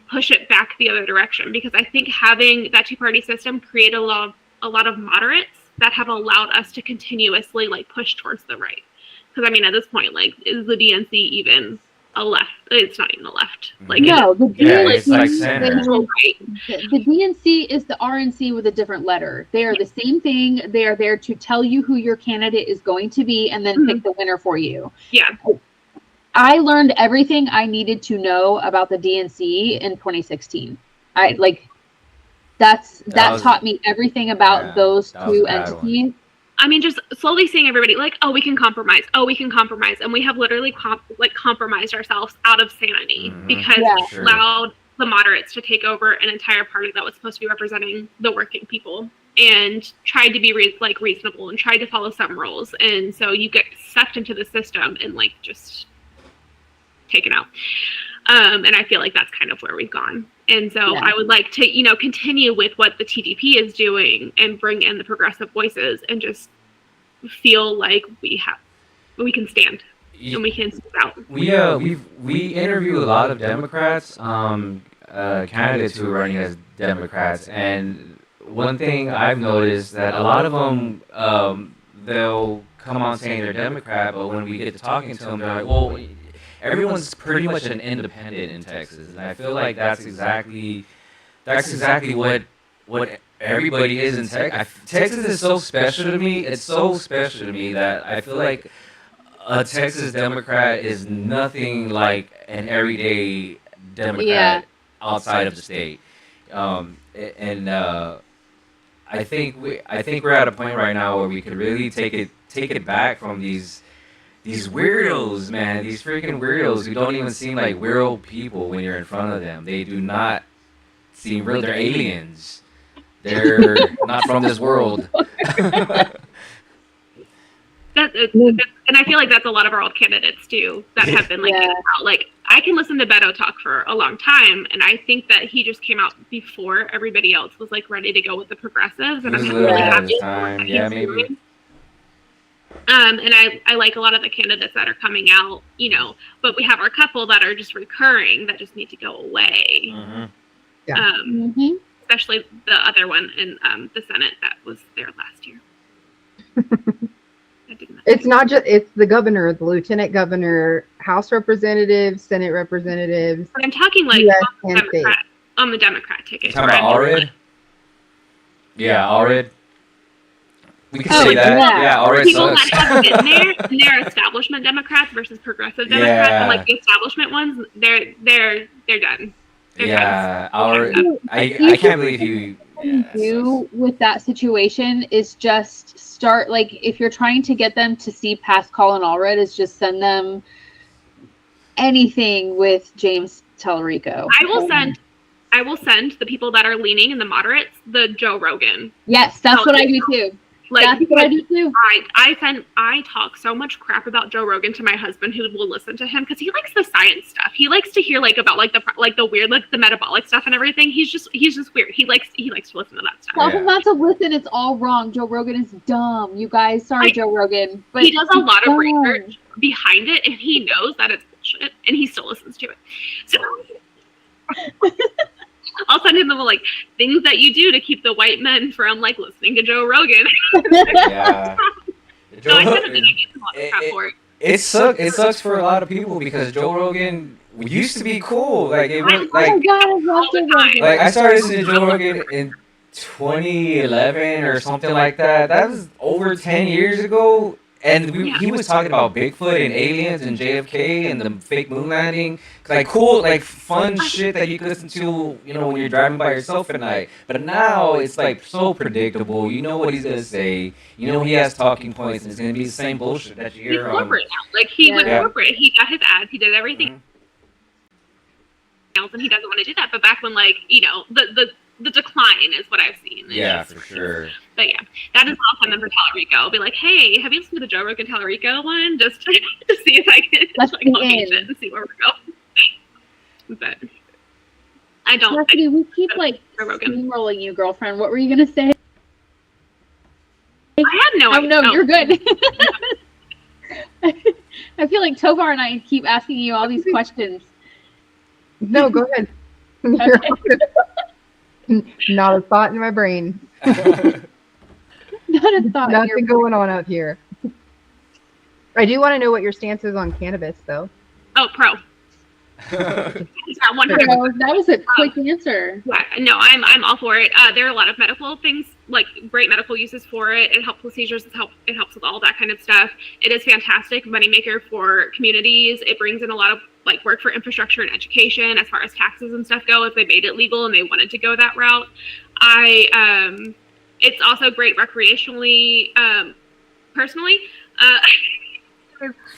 push it back the other direction, because I think having that two-party system created a lot of moderates that have allowed us to continuously like push towards the right. Because I mean, at this point, like, is the DNC even a left? It's not even a left. Like, no, the DNC, it's like center. The DNC is the RNC with a different letter. They are the same thing. They are there to tell you who your candidate is going to be and then pick the winner for you. Yeah. I learned everything I needed to know about the DNC in 2016. That taught me everything about those two entities. I mean, just slowly seeing everybody like, oh, we can compromise. Oh, we can compromise. And we have literally compromised ourselves out of sanity because we allowed the moderates to take over an entire party that was supposed to be representing the working people, and tried to be reasonable and tried to follow some rules. And so you get sucked into the system and like just taken out. And I feel like that's kind of where we've gone. And so I would like to, continue with what the TDP is doing and bring in the progressive voices and just feel like we can stand and we can speak out. We interview a lot of Democrats, candidates who are running as Democrats, and one thing I've noticed that a lot of them, they'll come on saying they're Democrat, but when we get to talking to them, they're like, well, everyone's pretty much an independent in Texas, and I feel like that's exactly what everybody is in Texas. Texas is so special to me. It's so special to me that I feel like a Texas Democrat is nothing like an everyday Democrat outside of the state. I think we're at a point right now where we could really take it back from these weirdos, man. These freaking weirdos who don't even seem like real people when you're in front of them. They do not seem real. They're aliens. They're not from this world. And I feel like that's a lot of our old candidates too that have been like, like, I can listen to Beto talk for a long time, and I think that he just came out before everybody else was like ready to go with the progressives, and I'm really happy for what he's doing. And I like a lot of the candidates that are coming out, but we have our couple that are just recurring that just need to go away. Especially the other one in the Senate that was there last year. It's not just, it's the governor, the lieutenant governor, House representatives, Senate representatives. But I'm talking like on the Democrat ticket. Talking about Allred? Yeah, Allred. We can say that. Yeah, Allred people sucks. that have been there, and they're establishment Democrats versus progressive Democrats. And like the establishment ones, they're done. I can't believe you. Do with that situation is just start, like, if you're trying to get them to see past Colin Allred, is just send them anything with James Tellerico. I will send the people that are leaning and the moderates the Joe Rogan. Yes, that's what I do too. That's what I do too. I talk so much crap about Joe Rogan to my husband, who will listen to him because he likes the science stuff. He likes to hear about the weird, like the metabolic stuff and everything. He's just weird. He likes to listen to that stuff. Tell him not to listen. It's all wrong. Joe Rogan is dumb. You guys, sorry, Joe Rogan, but he does a lot of research behind it, and he knows that it's bullshit, and he still listens to it. So I'll send him the things that you do to keep the white men from listening to Joe Rogan. Yeah. So I kind of think I get him on the crap for it. it sucks for a lot of people because Joe Rogan used to be cool. Like it was Oh my like God, I love Joe Rogan. I started listening to Joe Rogan in 2011 or something like that. That was over 10 years ago. And he was talking about Bigfoot and aliens and JFK and the fake moon landing. Like cool, like fun shit that you can listen to, you know, when you're driving by yourself at night. But now it's like so predictable. You know what he's going to say. You know he has talking points and it's going to be the same bullshit that you He's hear on. corporate now. Like, he went corporate. He got his ads. He did everything else, and he doesn't want to do that. But back when, like, you know, the decline is what I've seen. Yeah, for sure. But yeah, that is all fun for Tallarico. I'll be like, hey, have you listened to the Joe Rogan Tallarico one? Just to see if I can like locate it and see where we're going. But I don't. Chelsey, we keep like steamrolling you, girlfriend. What were you gonna say? I have no idea. Oh no, you're good. I feel like Tovar and I keep asking you all these questions. No, go ahead. Not a thought in my brain. Not a thought. Nothing going on out here. I do want to know what your stance is on cannabis, though. Oh, pro. That was a quick answer. Yeah, no, I'm all for it. There are a lot of medical things, like great medical uses for it. It helps with seizures. It helps with all that kind of stuff. It is fantastic moneymaker for communities. It brings in a lot of like work for infrastructure and education as far as taxes and stuff go. If they made it legal and they wanted to go that route, it's also great recreationally. Personally,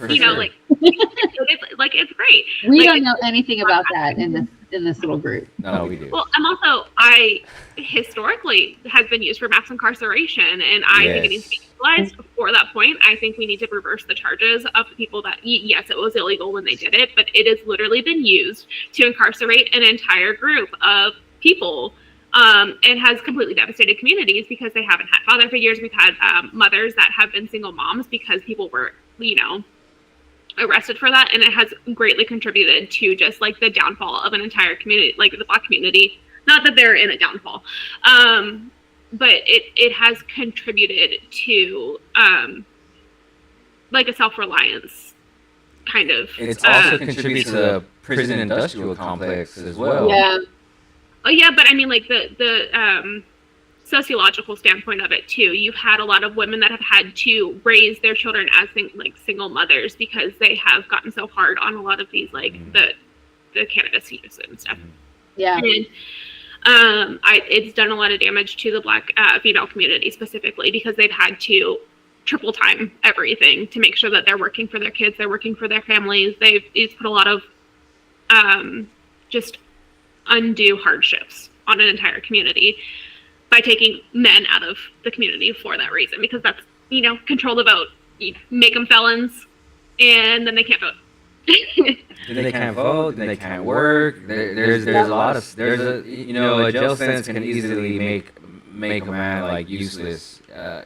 you know, like it's great. We don't know anything about that in this little group. No, we do. Well, I historically has been used for mass incarceration, and I think it needs to be legalized. For that point, I think we need to reverse the charges of the people that, yes, it was illegal when they did it, but it has literally been used to incarcerate an entire group of people. And has completely devastated communities because they haven't had father figures. We've had mothers that have been single moms because people were, you know, arrested for that, and it has greatly contributed to just like the downfall of an entire community, like the Black community. Not that they're in a downfall, but it has contributed to like a self-reliance kind of. It's also contributed to the prison industrial complex as well. Yeah. Oh yeah, but I mean, like the sociological standpoint of it too. You've had a lot of women that have had to raise their children as single mothers because they have gotten so hard on a lot of these like the cannabis use and stuff. Yeah. And it's done a lot of damage to the Black female community specifically because they've had to triple time everything to make sure that they're working for their kids, they're working for their families. It's put a lot of just undue hardships on an entire community by taking men out of the community for that reason, because that's, you know, control the vote. You make them felons, and then they can't vote. Then they can't vote. Then they can't work. There's a lot of a jail sentence can easily make a man like useless. I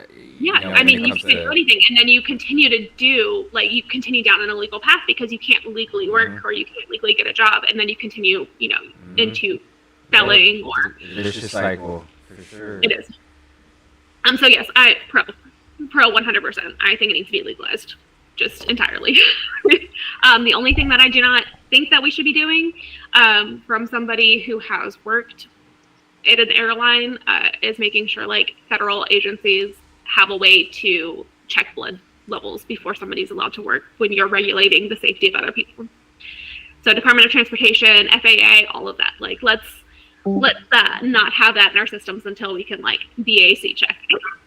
mean, you can't do anything, and then you continue to you continue down an illegal path because you can't legally work or you can't legally get a job, and then you continue, you know, into selling or vicious cycle. For sure. It is. So yes, I pro 100%. I think it needs to be legalized, just entirely. The only thing that I do not think that we should be doing, from somebody who has worked at an airline, is making sure like federal agencies have a way to check blood levels before somebody's allowed to work when you're regulating the safety of other people. So Department of Transportation, FAA, all of that. Like let's not have that in our systems until we can like BAC check.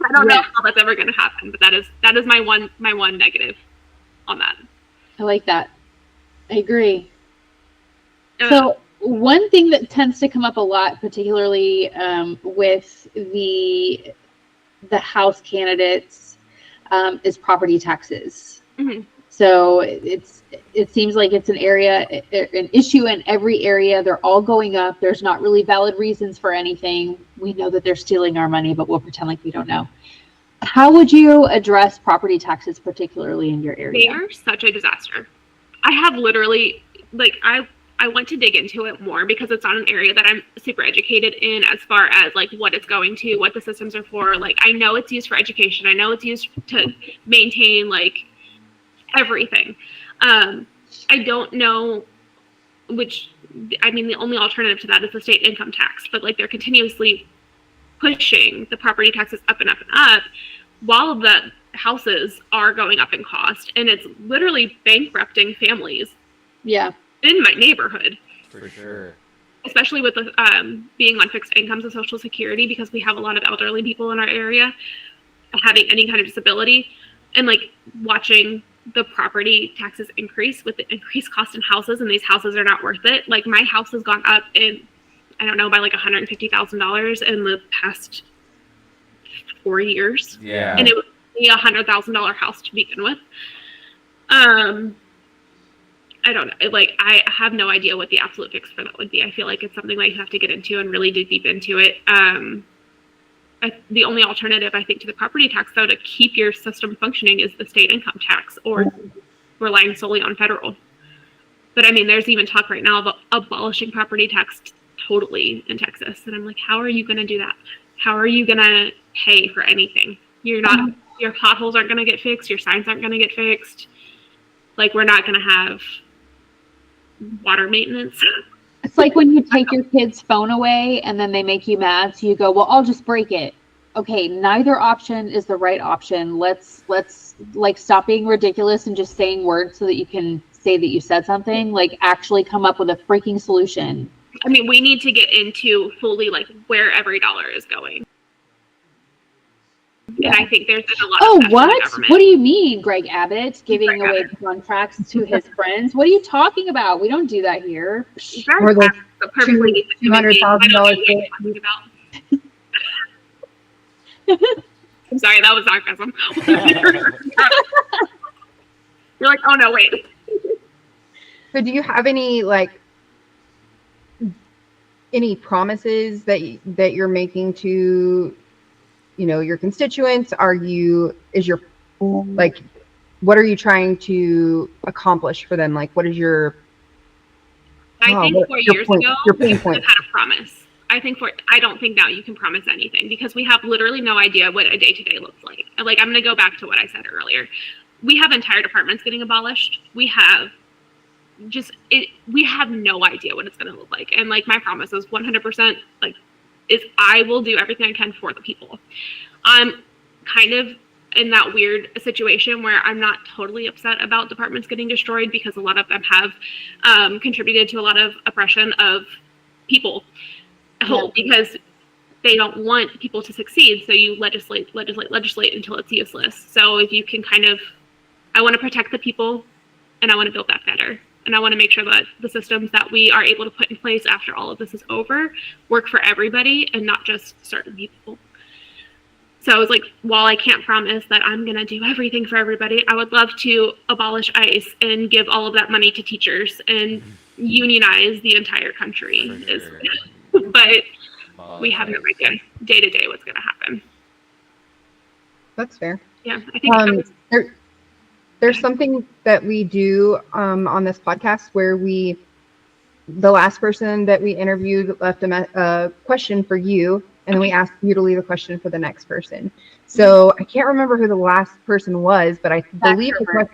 I don't know how that's ever going to happen, but that is my one negative on that. I like that. I agree. So one thing that tends to come up a lot, particularly with the House candidates, is property taxes. Mm-hmm. So it seems like it's an issue in every area. They're all going up. There's not really valid reasons for anything. We know that they're stealing our money, but we'll pretend like we don't know. How would you address property taxes, particularly in your area? They are such a disaster. I have literally, I want to dig into it more because it's not an area that I'm super educated in as far as like what it's going to, what the systems are for. Like I know it's used for education. I know it's used to maintain like everything. I don't know the only alternative to that is the state income tax, but like they're continuously pushing the property taxes up and up and up while the houses are going up in cost, and it's literally bankrupting families. Yeah. In my neighborhood. For sure. Especially with the, being on fixed incomes and Social Security, because we have a lot of elderly people in our area having any kind of disability, and like watching the property taxes increase with the increased cost in houses, and these houses are not worth it. Like my house has gone up in, I don't know, by like $150,000 in the past 4 years. Yeah. And it was a $100,000 house to begin with. I don't know. Like, I have no idea what the absolute fix for that would be. I feel like it's something that you have to get into and really dig deep into it. The only alternative, I think, to the property tax, though, to keep your system functioning is the state income tax or relying solely on federal. But, I mean, there's even talk right now about abolishing property tax totally in Texas. And I'm like, how are you going to do that? How are you going to pay for anything? Your potholes aren't going to get fixed. Your signs aren't going to get fixed. Like, we're not going to have water maintenance. It's like when you take your kid's phone away and then they make you mad, so you go, well, I'll just break it. Okay, neither option is the right option. Let's like stop being ridiculous and just saying words so that you can say that you said something. Like, actually come up with a freaking solution. I mean, we need to get into fully like where every dollar is going. Yeah. And I think there's been a lot of what? What do you mean, Greg Abbott giving away contracts to his friends? What are you talking about? We don't do that here. Or the $200,000. I'm sorry, that was sarcasm. You're like, oh no, wait. So do you have any promises that you're making to, your constituents? What are you trying to accomplish for them? Like, what is your? I think 4 years ago, your pain point. had a promise. I don't think now you can promise anything because we have literally no idea what a day-to-day looks like. Like, I'm going to go back to what I said earlier. We have entire departments getting abolished. We have no idea what it's going to look like. And like, my promise is 100%, is I will do everything I can for the people. I'm kind of in that weird situation where I'm not totally upset about departments getting destroyed because a lot of them have contributed to a lot of oppression of people. Because they don't want people to succeed. So you legislate until it's useless. So if you can I want to protect the people and I want to build that better. And I want to make sure that the systems that we are able to put in place after all of this is over work for everybody and not just certain people. So I was like, while I can't promise that I'm going to do everything for everybody, I would love to abolish ICE and give all of that money to teachers and unionize the entire country. But we have no idea day to day what's going to happen. That's fair. Yeah, I think there's something that we do on this podcast where the last person that we interviewed left a question for you, and then we asked you to leave a question for the next person. So I can't remember who the last person was, but I believe it was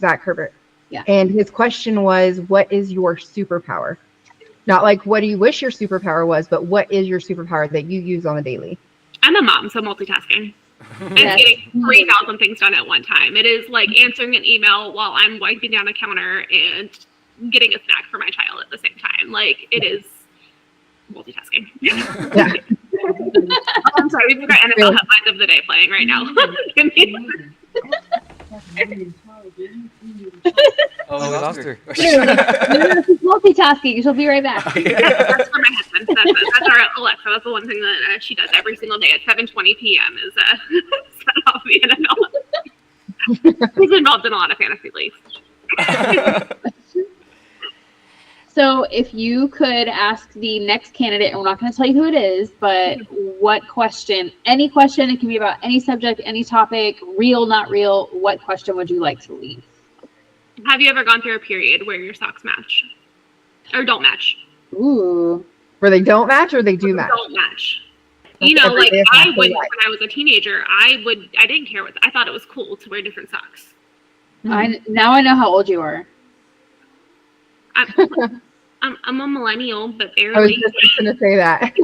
Zach Herbert. Yeah. And his question was, what is your superpower? Not like, what do you wish your superpower was, but what is your superpower that you use on a daily? I'm a mom, so multitasking. And getting 3,000 things done at one time. It is like answering an email while I'm wiping down a counter and getting a snack for my child at the same time. Like, it is multitasking. Yeah. I'm sorry, we've got NFL headlines of the day playing right now. Oh, we lost her. She's multitasking. She'll be right back. That's for my husband. That's our Alexa. That's the one thing that she does every single day at 7:20 p.m. is set off the NFL. He's involved in a lot of fantasy leagues. So if you could ask the next candidate, and we're not going to tell you who it is, but what question, any question, it can be about any subject, any topic, real, not real, what question would you like to leave? Have you ever gone through a period where your socks match? Or don't match? Ooh. Where they don't match or they do match? Don't match. Like when I was a teenager, I didn't care I thought it was cool to wear different socks. Now I know how old you are. I'm a millennial, but I was barely. just going to say that.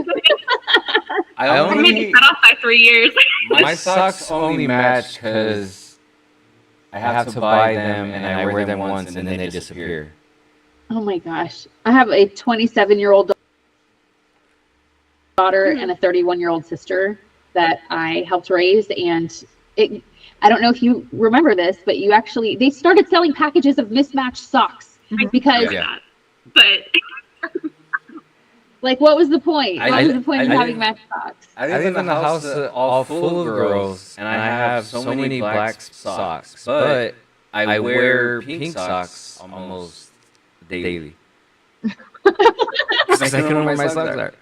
I I made the cutoff by 3 years. my socks only match because I have to buy them and I wear them once and then they disappear. Oh my gosh. I have a 27-year-old daughter and a 31-year-old sister that I helped raise, and I don't know if you remember this, but they started selling packages of mismatched socks because But like, what was the point? What was the point of having matched socks? I live in a house all full of girls, and I have so many black socks, but I wear pink socks almost daily. Because I don't know where my socks are.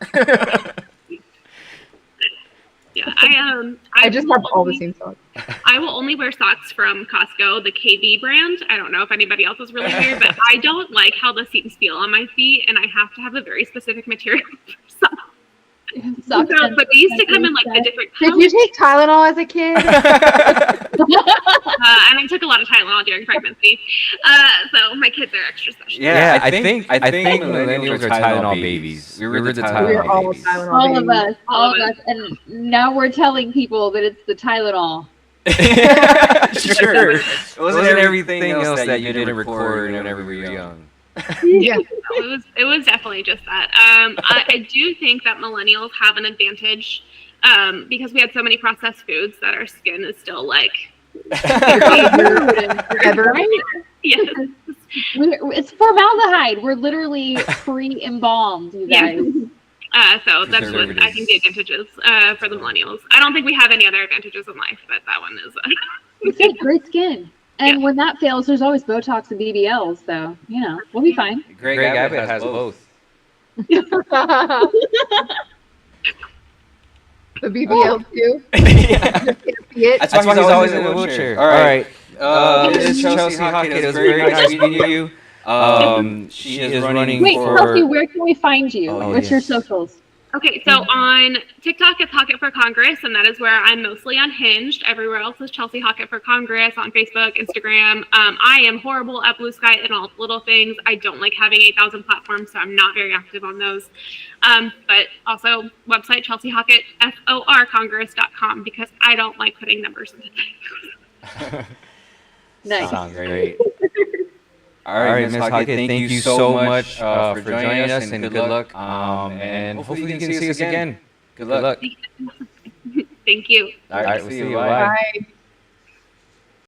yeah, I just have all the same socks. I will only wear socks from Costco, the KB brand. I don't know if anybody else is really weird, but I don't like how the seams feel on my feet, and I have to have a very specific material for socks. But they used to come in like the different colors. Did you take Tylenol as a kid? And I took a lot of Tylenol during pregnancy. So my kids are extra special. Yeah, I think millennials are Tylenol babies. We were the Tylenol babies. All of us. And now we're telling people that it's the Tylenol. Sure. It wasn't everything else that you didn't record whenever we were young. Yeah. It was definitely just that. I do think that millennials have an advantage because we had so many processed foods that our skin is still like Ever? yes. It's formaldehyde. We're literally pre-embalmed, you guys. So that's what I think the advantages for the millennials. I don't think we have any other advantages in life, but that one is. It's like great skin. And when that fails, there's always Botox and BBLs, so, we'll be fine. Greg Abbott has both. The BBL too? That's why he's always in a wheelchair. All right. This is Chelsey Hockett. It was very nice meeting you. She is running for... Wait, Chelsey, where can we find you? What's your socials? Okay, so on TikTok, it's Hockett for Congress, and that is where I'm mostly unhinged. Everywhere else is Chelsey Hockett for Congress on Facebook, Instagram. I am horrible at Blue Sky and all the little things. I don't like having 8,000 platforms, so I'm not very active on those. But also, website Chelsey Hockett, FORcongress.com, because I don't like putting numbers into things. Nice. Sounds great. All right, Ms. Hockett, thank you so much for joining us, and good luck. And hopefully you can see us again. Good luck. Thank you. All right, we'll see you. Bye. Bye.